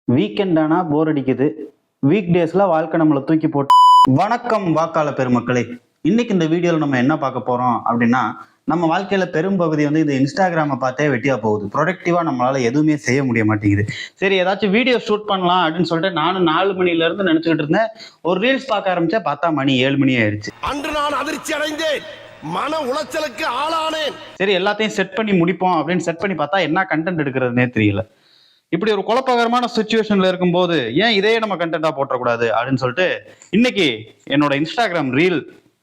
Weekend ஆனா போர் அடிக்குது. Week டேஸ்ல வாழ்க்கை நம்மளை தூக்கி போட்டு. வணக்கம் வாக்காள பெருமக்களே. இன்னைக்கு இந்த வீடியோல நம்ம என்ன பார்க்க போறோம் அப்படின்னா, நம்ம வாழ்க்கையில பெரும்பகுதி வந்து இந்த இன்ஸ்டாகிராமை பார்த்தே வெட்டியா போகுது. ப்ரொடக்டிவா நம்மளால எதுவுமே செய்ய முடிய மாட்டேங்குது. சரி, ஏதாச்சும் வீடியோ ஷூட் பண்ணலாம் அப்படின்னு சொல்லிட்டு நானும் 4 மணில இருந்து நினைச்சுக்கிட்டு இருந்தேன். ஒரு ரீல்ஸ் பார்க்க ஆரம்பிச்சா பார்த்தா மணி 7 மணி ஆயிடுச்சு. அன்று நான் அதிர்ச்சி அடைந்தேன், மன உளைச்சலுக்கு ஆளானேன். சரி, எல்லாத்தையும் செட் பண்ணி முடிப்போம் அப்படின்னு செட் பண்ணி பார்த்தா என்ன கண்டென்ட் எடுக்கிறதுனே தெரியல. இப்படி ஒரு குழப்பகரமான சுச்சுவேஷன்ல இருக்கும்போது ஏன் இதையே நம்ம கண்டென்ட்டா போட்டக்கூடாது அப்படின்னு சொல்லிட்டு இன்னைக்கு என்னோட இன்ஸ்டாகிராம் ரீல்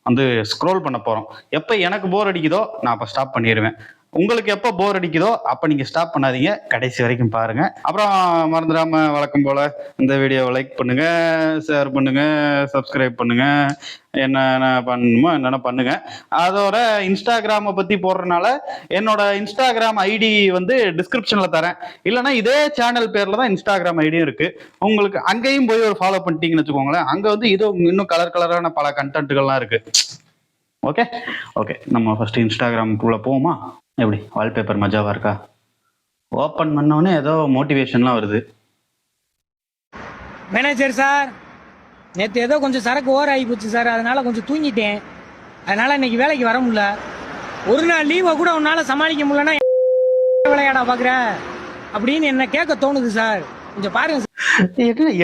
வந்து ஸ்க்ரோல் பண்ண போறோம். எப்ப எனக்கு போர் அடிக்குதோ நான் அப்ப ஸ்டாப் பண்ணிடுவேன். உங்களுக்கு எப்போ போர் அடிக்குதோ அப்ப நீங்க ஸ்டாப் பண்ணாதீங்க, கடைசி வரைக்கும் பாருங்க. அப்புறம் மறந்துடாம வழக்கம் போல இந்த வீடியோவை லைக் பண்ணுங்க, ஷேர் பண்ணுங்க, சப்ஸ்கிரைப் பண்ணுங்க, என்னென்ன பண்ணணுமோ என்னென்ன பண்ணுங்க. அதோட இன்ஸ்டாகிராமை பத்தி போடுறதுனால என்னோட இன்ஸ்டாகிராம் ஐடி வந்து டிஸ்கிரிப்ஷன்ல தரேன். இல்லைன்னா இதே சேனல் பேர்ல தான் இன்ஸ்டாகிராம் ஐடியும் இருக்கு. உங்களுக்கு அங்கேயும் போய் ஒரு ஃபாலோ பண்ணிட்டீங்கன்னு வச்சுக்கோங்களேன். அங்க வந்து இது இன்னும் கலர் கலரான பல கண்டென்ட்கள்லாம் இருக்கு. ஓகே ஓகே, நம்ம ஃபர்ஸ்ட் இன்ஸ்டாகிராமுக்குள்ள போவோமா? எப்படி வால்பேப்பர் மஜாவா இருக்கா? ஓப்பன் பண்ணோன்னே ஏதோ மோட்டிவேஷன்லாம் வருது. மேனேஜர் சார், நேற்று ஏதோ கொஞ்சம் சரக்கு ஓவர் ஆகி போச்சு சார், அதனால கொஞ்சம் தூங்கிட்டேன். அதனால இன்னைக்கு வேலைக்கு வர முடியல. ஒரு நாள் லீவை கூட உன்னால சமாளிக்க முடியலன்னா விளையாடா பாக்குற அப்படின்னு என்ன கேட்க தோணுது சார். கொஞ்சம் பாருங்க.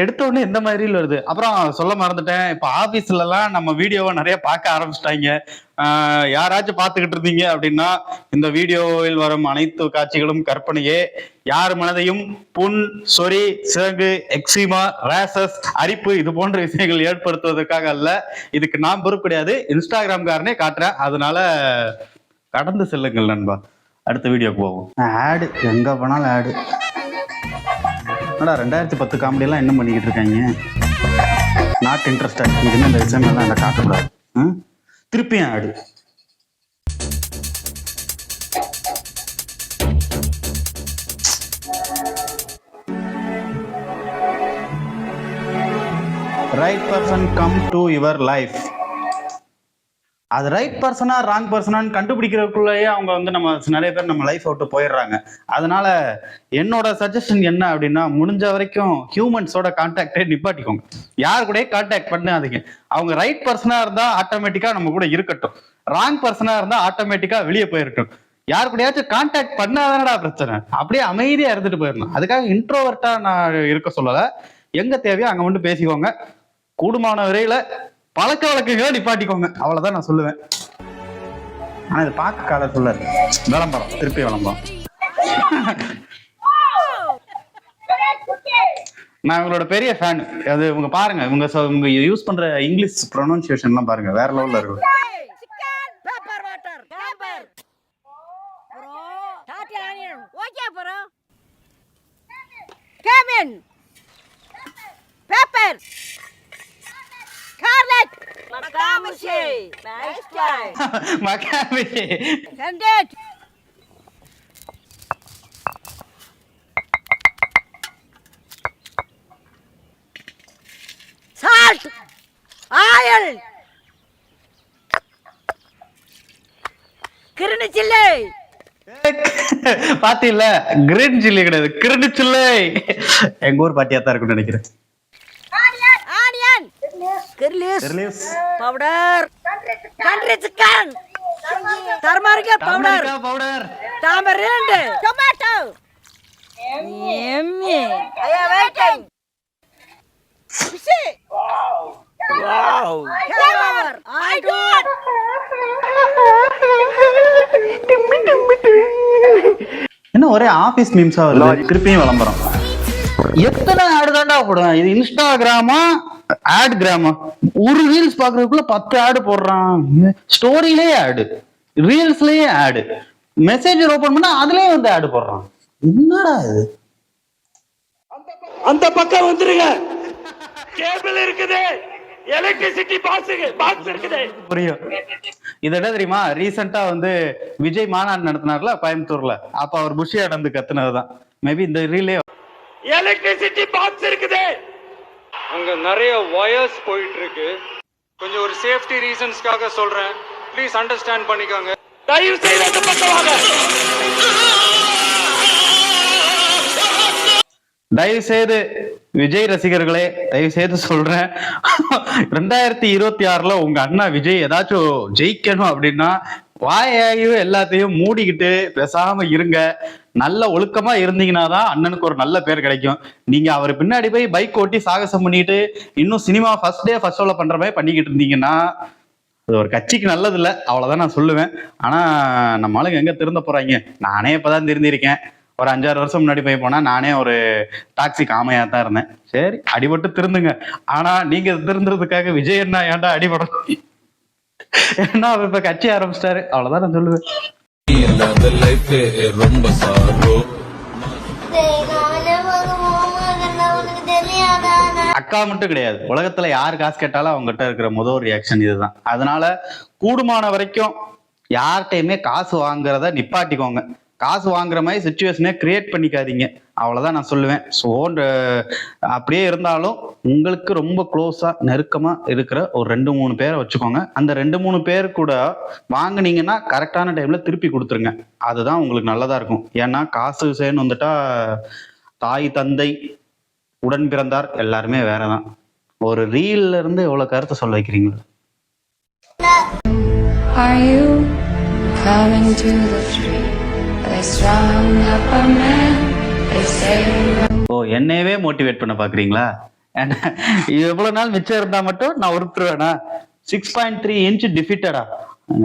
எடுத்த உடனே எந்த மாதிரி வருது. அப்புறம் சொல்ல மறந்துட்டேன், இப்ப ஆபீஸ்ல எல்லாம் நம்ம வீடியோவை நிறைய பார்க்க ஆரம்பிச்சிட்டாங்க. யாராச்சும் பார்த்துக்கிட்டு இருந்தீங்க அப்படின்னா இந்த வீடியோவில் வரும் அனைத்து காட்சிகளும் கற்பனையே. யார் மனதையும் புண், சொறி, சிறகு, எக்ஸிமா, ரேசஸ், அரிப்பு இது போன்ற விஷயங்கள் ஏற்படுத்துவதற்காக அல்ல. இதுக்கு நான் பொறுப்பு கிடையாது, இன்ஸ்டாகிராம்காரனே காட்டுறேன். அதனால கடந்து செல்லுங்கள் நண்பா. அடுத்த வீடியோக்கு போவோம். ஆடு எங்க போனாலும் ஆடு. 2010 காமெடி எல்லாம் என்ன பண்ணிக்கிட்டு இருக்காங்க? Not interested. இதுன்னு இந்த விஷயம் எல்லாம் என்ன காட்டக்கூடாது. திருப்பியும் ஆடு. Right person come to your life. அது ரைட் பர்சனா ராங் பர்சனான்னு கண்டுபிடிக்கிறதுக்குள்ளேயே அவங்க வந்து நம்ம நிறைய பேர் நம்ம லைஃப் விட்டு போயிடுறாங்க. அதனால என்னோட சஜஷன் என்ன அப்படின்னா, முடிஞ்ச வரைக்கும் ஹியூமன்ஸோட கான்டாக்டே நிப்பாட்டிக்கோங்க. யார் கூட கான்டாக்ட் பண்ணாதீங்க. அவங்க ரைட் பர்சனா இருந்தா ஆட்டோமேட்டிக்கா நம்ம கூட இருக்கட்டும், ராங் பர்சனா இருந்தா ஆட்டோமேட்டிக்கா வெளியே போயிருக்கட்டும். யார் கூடயாச்சும் கான்டாக்ட் பண்ணாதானடா பிரச்சனை, அப்படியே அமைதியா இருந்துட்டு போயிடணும். அதுக்காக இன்ட்ரோவர்ட்டா நான் இருக்க சொல்லல. எங்க தேவையோ அங்க வந்து பேசிக்கோங்க. கூடுமான வரையில பழக்க வழக்குகளை நிப்பாட்டிக்கோங்க, அவ்வளவுதான் நான் சொல்லுவேன். ஆனா இது பார்க்க கால சொல்ல விளம்பரம், திருப்பி விளம்பரம். நான் உங்களோட பெரிய ஃபேன். அது உங்க பாருங்க, உங்க யூஸ் பண்ற இங்கிலீஷ் ப்ரொனன்சியேஷன் எல்லாம் பாருங்க, வேற லெவல்ல இருக்கு. Scarlet! Macamishi! Nice try! Macamishi! Send it! Salt! Oil! கிருணி சில்லி! பாத்தீங்கள, கிரீன் சில்லி கிடையாது, கிருணி சில்லி. எங்க ஊர் பாட்டியா தான் இருக்குன்னு நினைக்கிறேன். Kirlis powder, country chicken, turmeric powder, tamarind, tomato. Yummy. I am waiting. Wow. Game over. I do it. என்ன ஒரே ஆபீஸ் மீம்ஸா வருது, திருப்பியும் விளம்பரம். எத்தனை ஆடு தாண்டா போடுவேன்? இது இன்ஸ்டாகிராமா ஆட் கிராமா? ஒரு ரீல்ஸ் பாக்குறதுக்குள்ள 10 ஆடு போடுறான். ஸ்டோரியிலேயே ஆடு, ரீல்ஸ்லயே ஆடு, மெசேஜ் ஓபன் பண்ணா அதுலயே வந்து ஆடு போடுறான். என்னடா இது? அந்த பக்கம் வந்துருங்க, கேபிள் இருக்குது, எலக்ட்ரிசிட்டி பாக்ஸ் இருக்குது. புரியும். இது என்ன தெரியுமா? ரீசெண்டா வந்து விஜய் மாநாடு நடத்தினார்ல கோயம்புத்தூர்ல, அப்ப அவர் புஷியா நடந்து கத்துனதுதான். மேபி இந்த ரீலே எலக்ட்ரிசிட்டி பாக்ஸ் இருக்குது, அங்க நிறைய வயர்ஸ் போயிட்டு இருக்கு. கொஞ்சம் ஒரு சேஃப்டி ரீசன்ஸ்க்காக சொல்றேன், ப்ளீஸ் அண்டர்ஸ்டாண்ட் பண்ணிக்கோங்க. தயவு செய்து அந்த பக்கம் வாங்க. தயவு செய்து விஜய் ரசிகர்களே, தயவு செய்து சொல்றேன், 2026 உங்க அண்ணா விஜய் ஏதாச்சும் ஜெயிக்கணும் அப்படின்னா வாயையும் எல்லாத்தையும் மூடிக்கிட்டு பேசாம இருங்க. நல்ல ஒழுக்கமா இருந்தீங்கன்னா தான் அண்ணனுக்கு ஒரு நல்ல பேர் கிடைக்கும். நீங்க அவர் பின்னாடி போய் பைக் ஓட்டி சாகசம் பண்ணிட்டு இன்னும் சினிமா ஃபர்ஸ்ட் ஷோல பண்ற மாதிரி பண்ணிக்கிட்டு இருந்தீங்கன்னா அது ஒரு கட்சிக்கு நல்லது இல்லை. அவ்வளவுதான் நான் சொல்லுவேன். ஆனா நம்ம ஆளுங்க எங்க திருந்த போறாங்க? நானே இப்பதான் திருந்திருக்கேன். ஒரு 5-6 வருஷம் முன்னாடி போய் போனா நானே ஒரு டாக்ஸி காமையா தான் இருந்தேன். சரி, அடிபட்டு திருந்துங்க. ஆனா நீங்க திருந்துறதுக்காக விஜய் என்ன ஏன்டா அடிபடணும்? ஏன்னா அவர் இப்ப கட்சி ஆரம்பிச்சிட்டாரு. அவ்வளவுதான் நான் சொல்லுவேன். அக்கா மட்டும் கிடையாது, உலகத்துல யார் காசு கேட்டாலும் அவங்ககிட்ட இருக்கிற முதல் ரியாக்ஷன் இதுதான். அதனால கூடுமான வரைக்கும் யார்கிட்டயுமே காசு வாங்குறத நிப்பாட்டிக்கோங்க. காசு வாங்குற மாதிரி சுச்சுவேஷனே கிரியேட் பண்ணிக்காதீங்க. அவ்வளவுதான் நான் சொல்லுவேன். ஸோ அப்படியே இருந்தாலும் உங்களுக்கு ரொம்ப க்ளோஸா நெருக்கமா இருக்கிற ஒரு 2-3 பேரை வச்சுக்கோங்க. அந்த 2-3 பேர் கூட வாங்கினீங்கன்னா கரெக்டான டைம்ல திருப்பி கொடுத்துருங்க. அதுதான் உங்களுக்கு நல்லதா இருக்கும். ஏன்னா காசு விஷயம்னு வந்துட்டா தாய் தந்தை உடன் பிறந்தார் எல்லாருமே வேறதான். ஒரு ரீல்ல இருந்து எவ்வளவு கருத்தை சொல்ல வைக்கிறீங்களா? Are you coming to the tree? They strung up a man. They say. ஓ, என்னையவே மோட்டிவேட் பண்ண பாக்குறீங்களா? எவ்வளவு நாள் மிச்சம் இருந்தா மட்டும் நான் ஒருத்தருவேனா? 6.3 இன்ச் டிஃபிட்டடா?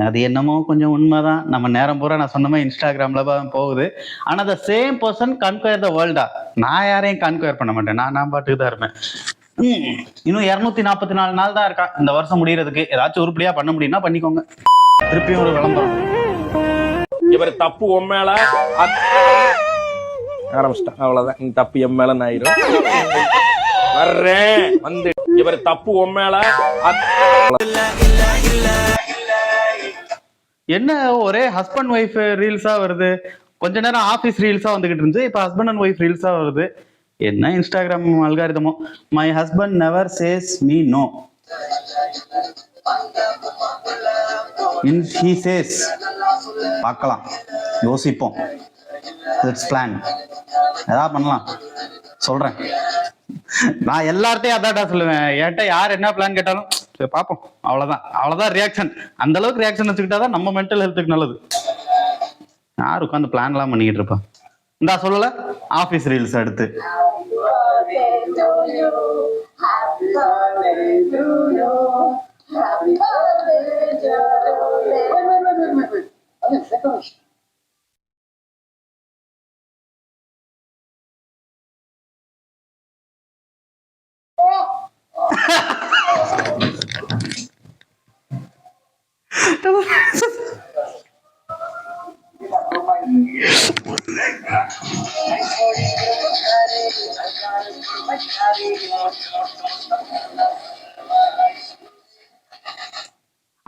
அது என்னமோ கொஞ்சம் உண்மைதான். நம்ம நேரம் பூரா நான் சொன்ன மாதிரி இன்ஸ்டாகிராம்ல போகுது. ஆனா த சேம் பர்சன் கன்கொயர் த வேர்ல்டா. நான் யாரையும் கன்கொயர் பண்ண மாட்டேன். நான் பாட்டுக்கு தான் இருப்பேன். இன்னும் 244 நாள் தான் இருக்கான் இந்த வருஷம் முடியறதுக்கு. ஏதாச்சும் உருப்படியா பண்ண முடியும்னா பண்ணிக்கோங்க. திருப்பியும் ஒரு விளம்பரம். இவர் தப்பு உன் மேல ஆரம்பிச்சிட்டான். அவ்வளவுதான், இந்த தப்பு என் மேல ஆயிரும். வர்றேன் வந்து இவர் தப்பு உன் மேல. என்ன ஒரே ஹஸ்பண்ட் ஒய்ஃப் ரீல்ஸா வருது? கொஞ்ச நேரம் ஆபீஸ் ரீல்ஸா வந்துகிட்டு இருந்துச்சு, இப்ப ஹஸ்பண்ட் அண்ட் ஒய்ஃப் ரீல்ஸா வருது. என்ன இன்ஸ்டாகிராம் அல்காரிதமோ. My husband never says me no, he says. பார்க்கலாம், யோசிப்போம், இட்ஸ் பிளான். ஏதாவது பண்ணலாம் சொல்றேன். நான் எல்லார்ட்டையும் அதான்டா சொல்லுவேன். என்கிட்ட யார் என்ன பிளான் கேட்டாலும் சரி பார்ப்போம், அவ்வளவுதான் ரியாக்ஷன். அந்த அளவுக்கு ரியாக்ஷன் வச்சுக்கிட்டாதான் நம்ம மென்டல் ஹெல்த்துக்கு நல்லது. யார் உட்காந்து பிளான் எல்லாம் பண்ணிக்கிட்டு இருப்பா? இந்தா சொல்லல, ஆபீஸ் ரீல்ஸ் அடுத்து.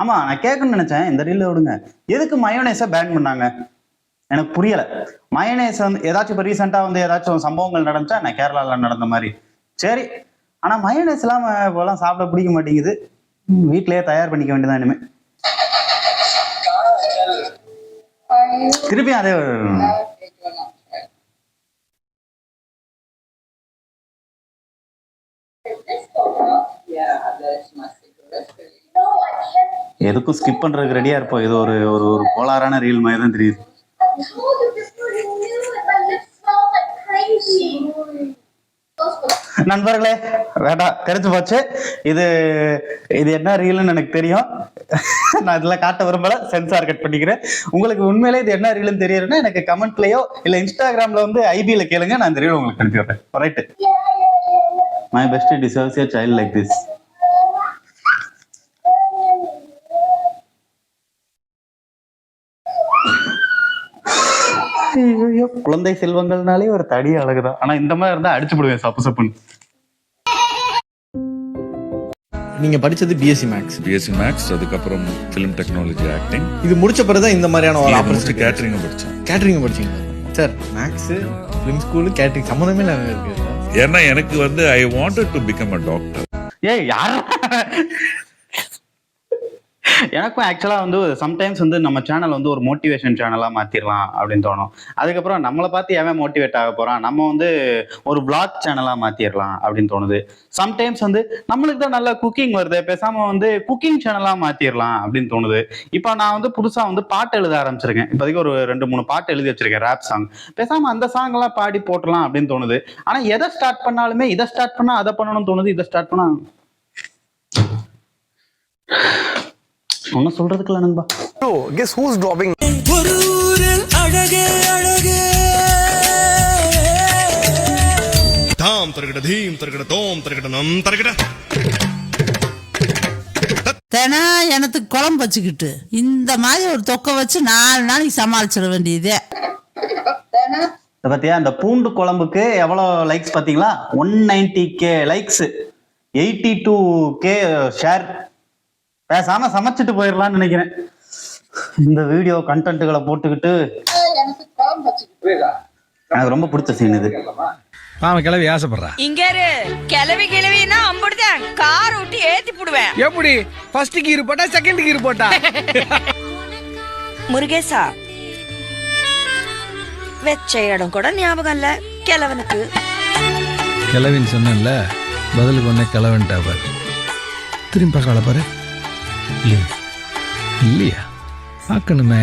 ஆமா, நான் கேட்கணும்னு நினைச்சேன். இந்த ரீல்ல விடுங்க, எதுக்கு மயோனைஸை பேன் பண்ணாங்க? எனக்கு புரியல. மயோனைஸ் வந்து ஏதாச்சும் இப்போ ரீசெண்டா வந்து ஏதாச்சும் சம்பவங்கள் நடந்துச்சா? நான் கேரளால நடந்த மாதிரி சரி. ஆனா மயோனைஸ் எல்லாம் இப்பெல்லாம் சாப்பிட பிடிக்க மாட்டேங்குது. வீட்லயே தயார் பண்ணிக்க வேண்டியதான் இனிமே. திருப்பி அதே எதுக்கும் ஸ்கிப் பண்றதுக்கு ரெடியா இருப்போம். இது ஒரு ஒரு ஒரு கோளாறான ரீல் மாதிரி தான் தெரியுது. நண்பர்களே, வேண்டாம், தெரிஞ்சு போச்சு. இது இது என்ன ரீல்னு எனக்கு தெரியும். நான் இதெல்லாம் காட்ட விரும்பல, சென்சார் கட் பண்ணிக்கிறேன். உங்களுக்கு உண்மையிலே இது என்ன ரீல்னு தெரியுதுன்னா எனக்கு கமெண்ட்லயோ இல்ல இன்ஸ்டாகிராம்ல வந்து ஐபில கேளுங்க, நான் இந்த ரீல் உங்களுக்கு அனுப்பி விடுறேன். Right, my best deserves a child like this. குழந்தை செல்வங்கள்னாலே ஒரு தடி அழகுதான். ஆனா இந்த மாதிரி இருந்தா அடிச்சு போடுவேன் சப்பு சப்புன்னு. நீங்க படிச்சது பிஎஸ்சி மேக்ஸ். பிஎஸ்சி மேக்ஸ், அதுக்கப்புறம் ஃபிலிம் டெக்னாலஜி, ஆக்டிங். இது முடிச்ச பிறகுதான் இந்த மாதிரியான ஒரு ஆப்பர்ச்சுனிட்டி. கேட்டரிங் படிச்சேன். கேட்டரிங் படிச்சீங்க sir? Maths, film school, catering சம்மந்தமே இல்லாம இருக்கு. ஏன்னா எனக்கு வந்து I wanted to become a doctor. ஏய் யார் எனக்கும் ஆக்சுவலாக வந்து சம்டைம்ஸ் வந்து நம்ம சேனல் வந்து ஒரு மோட்டிவேஷன் சேனலாக மாற்றிடலாம் அப்படின்னு தோணும். அதுக்கப்புறம் நம்மளை பார்த்து எவன் மோட்டிவேட் ஆக போகிறான், நம்ம வந்து ஒரு vlog சேனலாக மாற்றிடலாம் அப்படின்னு தோணுது. சம்டைம்ஸ் வந்து நம்மளுக்கு தான் நல்லா குக்கிங் வருது, பேசாமல் வந்து குக்கிங் சேனலாக மாற்றிடலாம் அப்படின்னு தோணுது. இப்போ நான் வந்து புதுசாக வந்து பாட்டு எழுத ஆரம்பிச்சிருக்கேன். இப்போதைக்கு ஒரு 2-3 பாட்டு எழுதி வச்சிருக்கேன், ரேப் சாங். பேசாமல் அந்த சாங்லாம் பாடி போட்டலாம் அப்படின்னு தோணுது. ஆனால் எதை ஸ்டார்ட் பண்ணாலுமே இதை ஸ்டார்ட் பண்ணால் அதை பண்ணணும்னு தோணுது, இதை ஸ்டார்ட் பண்ணால் ஒன்னும் சொல்றதுக்கு இல்ல நண்பா. Guess who's dropping? தாம் தரகட தீம் தரகட தோம் தரகட நம் தரகட. தெனா எனக்கு குழம்பு வச்சுக்கிட்டு இந்த மாதிரி ஒரு தொக்கை வச்சு 4 நாளைக்கு சமாளிச்சிட வேண்டியதே. இதை பத்தியா, இந்த பூண்டு குழம்புக்கு எவ்வளோ லைக்ஸ் பார்த்தீங்களா? 190K likes, 82K share. பேசாம சமைச்சிட்டு போயிடலாம்னு நினைக்கிறேன். இந்த வீடியோ கண்டென்ட்டுகளை போட்டுக்கிட்டு எனக்கு ரொம்ப பிடிச்ச சீன் இது. கிளவி ஆசைப்படுறா இங்க கிளவி கிளவினா அம்புடுதான் கார் விட்டு ஏத்தி போடுவேன். எப்படி ஃபர்ஸ்ட் கீர் போட்டா செகண்ட் கீர் போட்டா? முருகேசா வெச்ச இடம் கூட ஞாபகம் இல்ல கிழவனுக்கு. கிளவின்னு சொன்னேன்ல, பதிலுக்கு ஒன்னே கிளவன்ட்டா பாரு. திரும்பி பார்க்கல பாரு. இல்லையா பார்க்கணுமே.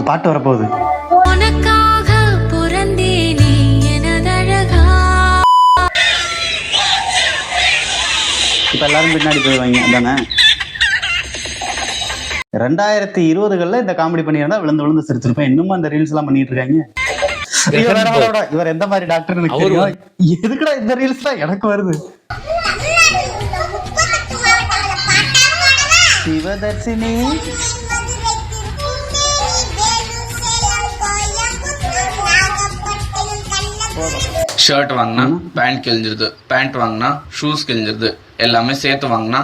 பாட்டு வரப்போகுது. உனக்காக பிறந்தேனே எனதழகா. இப்ப எல்லாரும் பின்னாடி போயிடுவாங்க தானே. 2020 இந்த காமெடி பண்ணியிருந்தா விழுந்து சிரிச்சிருப்பேன். இன்னும் அந்த ரீல்ஸ் எல்லாம் பண்ணிட்டு இருக்காங்க. இவர் எந்த மாதிரி டாக்டர் எனக்கு தெரியும். எதுக்குடா இந்த ரீல்ஸ் தான் எனக்கு வருது. சிவதர்சினி ஷர்ட் வாங்கினா பேண்ட் கிழிஞ்சிருது, பேண்ட் வாங்கினா ஷூஸ் கிழிஞ்சிருது, எல்லாமே சேர்த்து வாங்கினா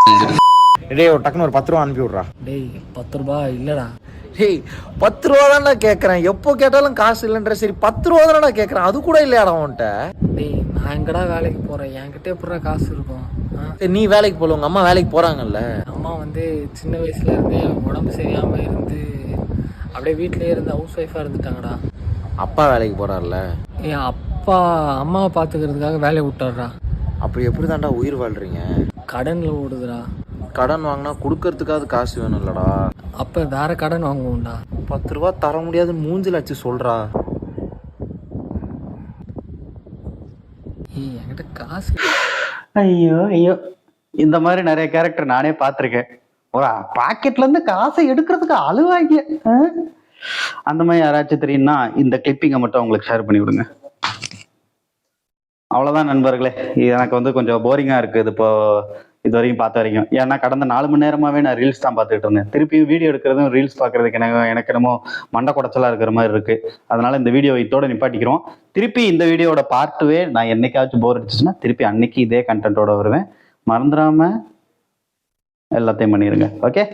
கிழிஞ்சிருது. டேய் ஒரு டக்குன்னு ஒரு 10 ரூபா அனுப்பி விட்றா. டேய் 10 ரூபாய் இல்லடா. டேய் 10 ரூபா தானே கேட்கறேன், எப்போ கேட்டாலும் காசு இல்லைன்ற. சரி 10 ரூபா தானே கேட்கறேன், அது கூட இல்லையாடா உன்கிட்ட? டேய் நான் எங்கடா வேலைக்கு போறேன், என்கிட்ட எப்படா காசு இருக்கும்? நீ வேலைக்கு போல, உங்க அம்மா வேலைக்கு போறாங்கல்ல. அம்மா வந்து சின்ன வயசுல இருந்தே உடம்பு சரியாம இருந்து அப்படியே வீட்லயே இருந்து ஹவுஸ் ஒய்ஃபா இருந்துட்டாங்கடா. அப்பா வேலைக்கு போறாருல. என் அப்பா அம்மாவை பாத்துக்கிறதுக்காக வேலையை விட்டாருடா. அப்படி எப்படி தான்டா உயிர் வாழ்றீங்க? கடன்ல ஓடுதுடா. கடன் வாங்கினா கொடுக்கறதுக்காவது காசு வேணும் இல்லடா. அப்ப வேற கடன் வாங்குவோம்டா. 10 ரூபா தர முடியாதுன்னு மூஞ்சில வச்சு சொல்றா. என்கிட்ட காசு. ஐயோ இந்த மாதிரி நிறைய கேரக்டர் நானே பார்த்துருக்கேன். ஒரு பாக்கெட்ல இருந்து காசை எடுக்கிறதுக்கு அழுவாங்க. அந்த மாதிரி யாராச்சும் தெரியும்னா இந்த கிளிப்பிங்கை மட்டும் உங்களுக்கு ஷேர் பண்ணி விடுங்க. அவ்வளோதான் நண்பர்களே. எனக்கு வந்து கொஞ்சம் போரிங்காக இருக்குது இப்போ இது வரைக்கும் பார்த்த வரைக்கும். ஏன்னா கடந்த 4 மணி நேரமாகவே நான் ரீல்ஸ் தான் பார்த்துட்டு இருந்தேன். திருப்பியும் வீடியோ எடுக்கிறதும் ரீல்ஸ் பார்க்கறதுக்கு எனக்கு என்னமோ மண்டை குடைச்சலாக இருக்கிற மாதிரி இருக்குது. அதனால இந்த வீடியோ இதோட நிப்பாட்டிக்கிறோம். திருப்பி இந்த வீடியோட பார்ட்டுவே நான் என்னைக்காச்சும் போர் அடிச்சுன்னா திருப்பி அன்னைக்கு இதே கண்டென்ட்டோட வருவேன். மறந்துடாம எல்லாத்தையும் பண்ணிடுங்க. ஓகே.